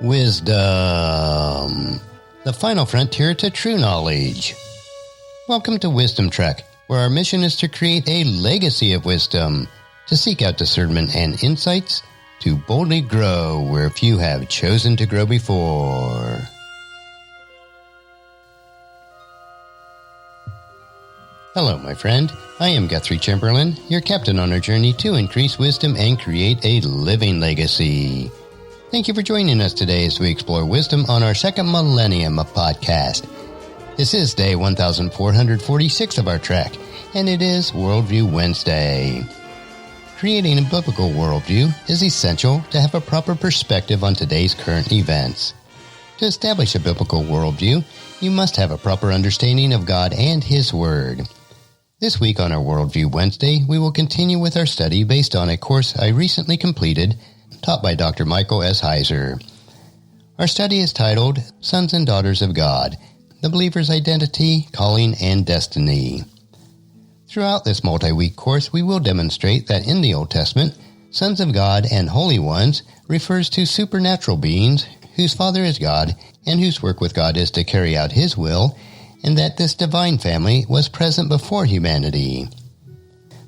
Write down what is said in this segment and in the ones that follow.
Wisdom, the final frontier to true knowledge. Welcome to Wisdom Trek, where our mission is to create a legacy of wisdom, to seek out discernment and insights, to boldly grow where few have chosen to grow before. Hello, my friend. I am Guthrie Chamberlain, your captain on our journey to increase wisdom and create a living legacy. Thank you for joining us today as we explore wisdom on our second millennium of podcast. This is day 1446 of our trek, and it is Worldview Wednesday. Creating a biblical worldview is essential to have a proper perspective on today's current events. To establish a biblical worldview, you must have a proper understanding of God and His Word. This week on our Worldview Wednesday, we will continue with our study based on a course I recently completed, taught by Dr. Michael S. Heiser. Our study is titled Sons and Daughters of God, the Believer's Identity, Calling, and Destiny. Throughout this multi-week course, we will demonstrate that in the Old Testament, sons of God and holy ones refers to supernatural beings whose Father is God and whose work with God is to carry out His will, and that this divine family was present before humanity.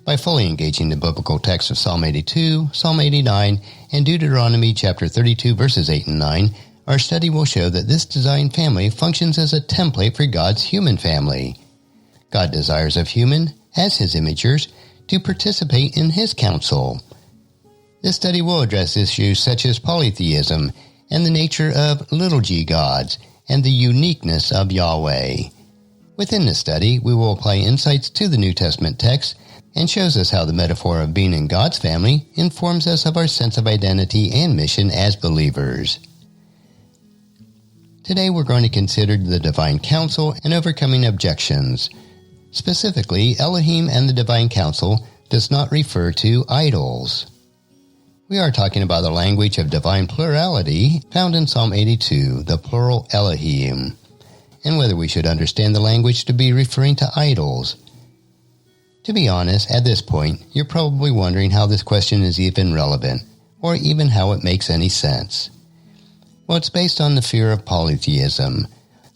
By fully engaging the biblical text of Psalm 82, Psalm 89, and Deuteronomy chapter 32, verses 8 and 9, our study will show that this design family functions as a template for God's human family. God desires of human, as His imagers, to participate in His counsel. This study will address issues such as polytheism and the nature of little g gods and the uniqueness of Yahweh. Within this study, we will apply insights to the New Testament text and shows us how the metaphor of being in God's family informs us of our sense of identity and mission as believers. Today we're going to consider the Divine Council and overcoming objections. Specifically, Elohim and the Divine Council does not refer to idols. We are talking about the language of divine plurality found in Psalm 82, the plural Elohim, and whether we should understand the language to be referring to idols. To be honest, at this point, you're probably wondering how this question is even relevant, or even how it makes any sense. Well, it's based on the fear of polytheism.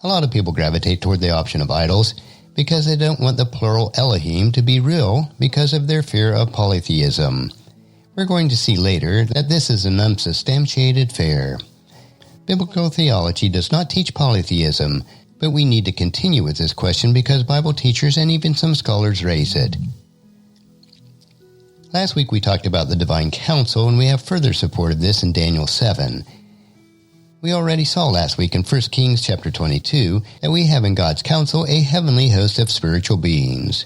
A lot of people gravitate toward the option of idols because they don't want the plural Elohim to be real because of their fear of polytheism. We're going to see later that this is an unsubstantiated fear. Biblical theology does not teach polytheism, but we need to continue with this question because Bible teachers and even some scholars raise it. Last week we talked about the Divine Council, and we have further support of this in Daniel 7. We already saw last week in 1 Kings chapter 22 that we have in God's council a heavenly host of spiritual beings.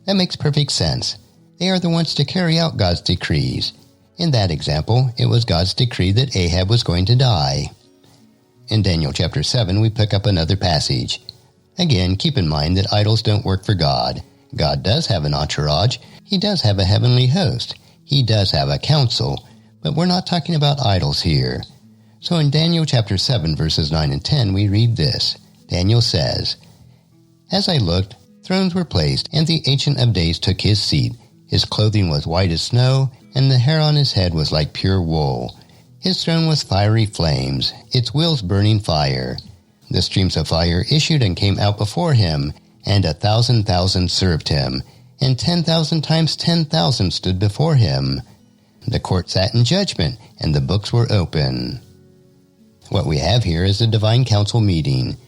That makes perfect sense. They are the ones to carry out God's decrees. In that example, it was God's decree that Ahab was going to die. In Daniel chapter 7, we pick up another passage. Again, keep in mind that idols don't work for God. God does have an entourage. He does have a heavenly host. He does have a council. But we're not talking about idols here. So in Daniel chapter 7, verses 9 and 10, we read this. Daniel says, As I looked, thrones were placed, and the Ancient of Days took his seat. His clothing was white as snow, and the hair on his head was like pure wool. His throne was fiery flames, its wheels burning fire. The streams of fire issued and came out before him, and 1,000,000 served him, and 10,000 times 10,000 stood before him. The court sat in judgment, and the books were open. What we have here is a divine council meeting.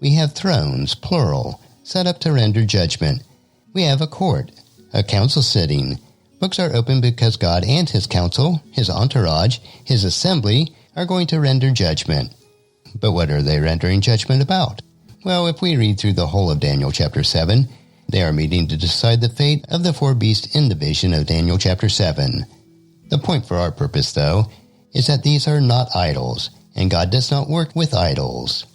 We have thrones, plural, set up to render judgment. We have a court, a council sitting. Books are open because God and His council, His entourage, His assembly are going to render judgment. But what are they rendering judgment about? Well, if we read through the whole of Daniel chapter 7, they are meeting to decide the fate of the four beasts in the vision of Daniel chapter 7. The point for our purpose, though, is that these are not idols, and God does not work with idols.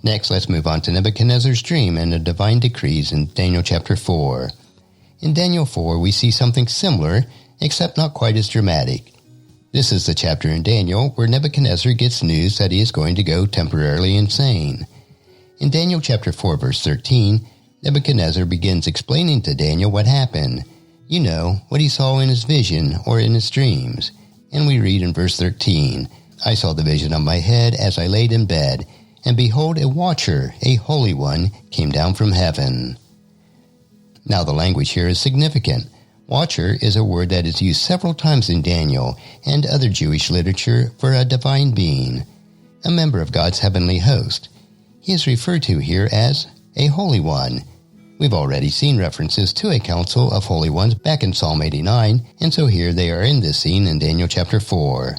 Next, let's move on to Nebuchadnezzars' dream and the divine decrees in Daniel chapter 4. In Daniel 4, we see something similar, except not quite as dramatic. This is the chapter in Daniel where Nebuchadnezzar gets news that he is going to go temporarily insane. In Daniel chapter 4, verse 13, Nebuchadnezzar begins explaining to Daniel what happened. You know, what he saw in his vision or in his dreams. And we read in verse 13, I saw the vision of my head as I laid in bed, and behold, a watcher, a holy one, came down from heaven. Now the language here is significant. Watcher is a word that is used several times in Daniel and other Jewish literature for a divine being, a member of God's heavenly host. He is referred to here as a holy one. We've already seen references to a council of holy ones back in Psalm 89, and so here they are in this scene in Daniel chapter 4.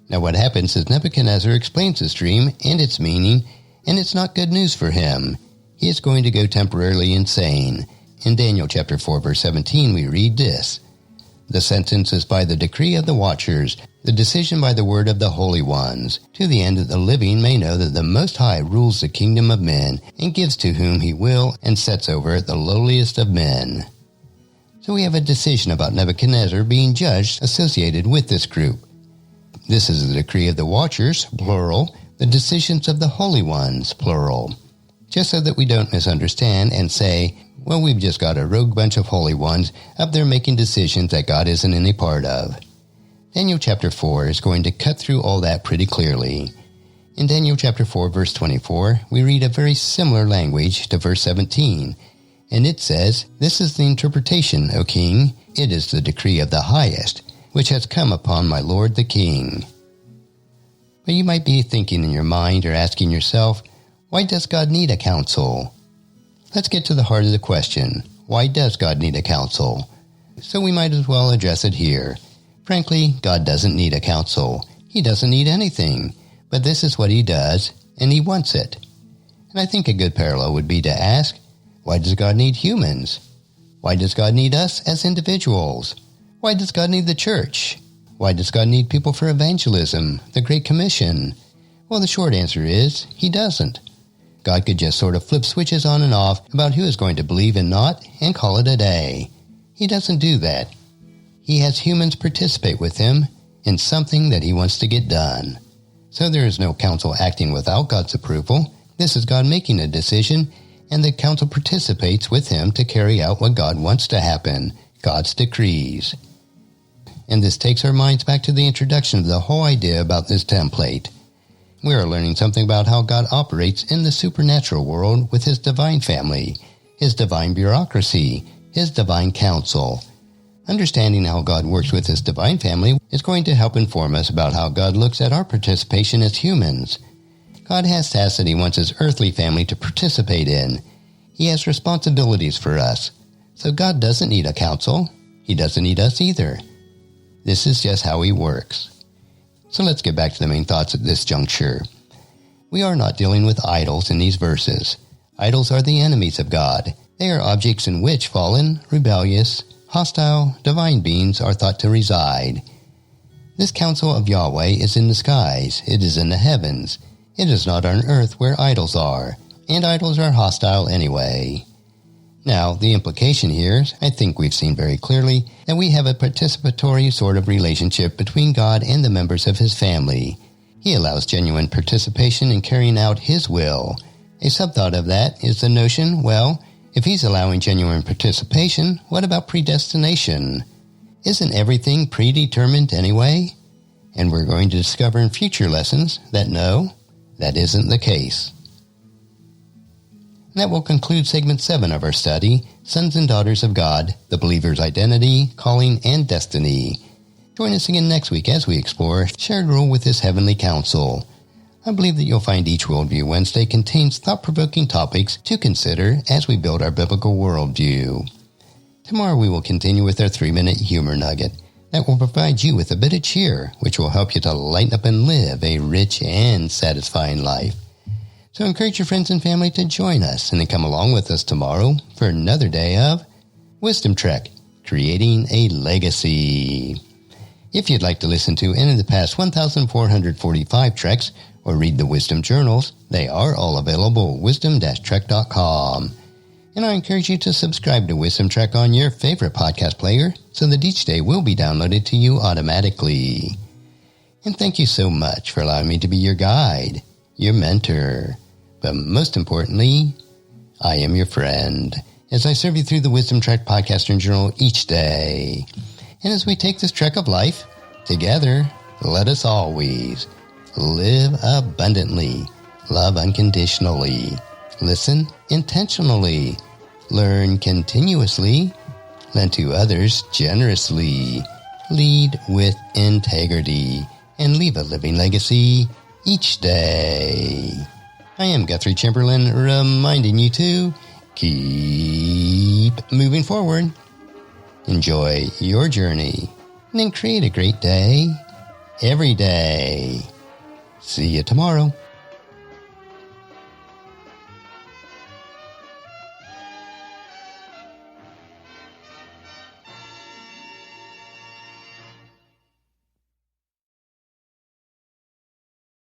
Now what happens is Nebuchadnezzar explains his dream and its meaning, and it's not good news for him. He is going to go temporarily insane. In Daniel chapter 4 verse 17 we read this: "The sentence is by the decree of the watchers, the decision by the word of the holy ones, to the end that the living may know that the Most High rules the kingdom of men, and gives to whom he will, and sets over it the lowliest of men." So we have a decision about Nebuchadnezzar being judged associated with this group. This is the decree of the watchers, plural, the decisions of the holy ones, plural. Just so that we don't misunderstand and say, well, we've just got a rogue bunch of holy ones up there making decisions that God isn't any part of. Daniel chapter 4 is going to cut through all that pretty clearly. In Daniel chapter 4 verse 24, we read a very similar language to verse 17, and it says, "This is the interpretation, O king. It is the decree of the highest, which has come upon my lord the king." But you might be thinking in your mind or asking yourself, why does God need a council? Let's get to the heart of the question. Why does God need a council? So we might as well address it here. Frankly, God doesn't need a council. He doesn't need anything. But this is what he does, and he wants it. And I think a good parallel would be to ask, why does God need humans? Why does God need us as individuals? Why does God need the church? Why does God need people for evangelism, the Great Commission? Well, the short answer is, he doesn't. God could just sort of flip switches on and off about who is going to believe and not, and call it a day. He doesn't do that. He has humans participate with him in something that he wants to get done. So there is no council acting without God's approval. This is God making a decision, and the council participates with him to carry out what God wants to happen, God's decrees. And this takes our minds back to the introduction of the whole idea about this template. We are learning something about how God operates in the supernatural world with his divine family, his divine bureaucracy, his divine council. Understanding how God works with his divine family is going to help inform us about how God looks at our participation as humans. God has tasks that he wants his earthly family to participate in. He has responsibilities for us. So God doesn't need a council. He doesn't need us either. This is just how he works. So let's get back to the main thoughts at this juncture. We are not dealing with idols in these verses. Idols are the enemies of God. They are objects in which fallen, rebellious, hostile, divine beings are thought to reside. This counsel of Yahweh is in the skies. It is in the heavens. It is not on earth where idols are, and idols are hostile anyway. Now, the implication here, I think we've seen very clearly, that we have a participatory sort of relationship between God and the members of his family. He allows genuine participation in carrying out his will. A subthought of that is the notion, well, if he's allowing genuine participation, what about predestination? Isn't everything predetermined anyway? And we're going to discover in future lessons that no, that isn't the case. That will conclude segment 7 of our study, Sons and Daughters of God, the Believer's Identity, Calling, and Destiny. Join us again next week as we explore shared rule with his heavenly council. I believe that you'll find each Worldview Wednesday contains thought-provoking topics to consider as we build our biblical worldview. Tomorrow we will continue with our 3-minute humor nugget that will provide you with a bit of cheer, which will help you to lighten up and live a rich and satisfying life. So encourage your friends and family to join us and then come along with us tomorrow for another day of Wisdom Trek, Creating a Legacy. If you'd like to listen to any of the past 1,445 treks or read the Wisdom Journals, they are all available at wisdom-trek.com. And I encourage you to subscribe to Wisdom Trek on your favorite podcast player so that each day will be downloaded to you automatically. And thank you so much for allowing me to be your guide, your mentor. But most importantly, I am your friend as I serve you through the Wisdom Trek podcast and journal each day. And as we take this trek of life together, let us always live abundantly, love unconditionally, listen intentionally, learn continuously, lend to others generously, lead with integrity, and leave a living legacy each day. I am Guthrie Chamberlain, reminding you to keep moving forward, enjoy your journey, and then create a great day every day. See you tomorrow.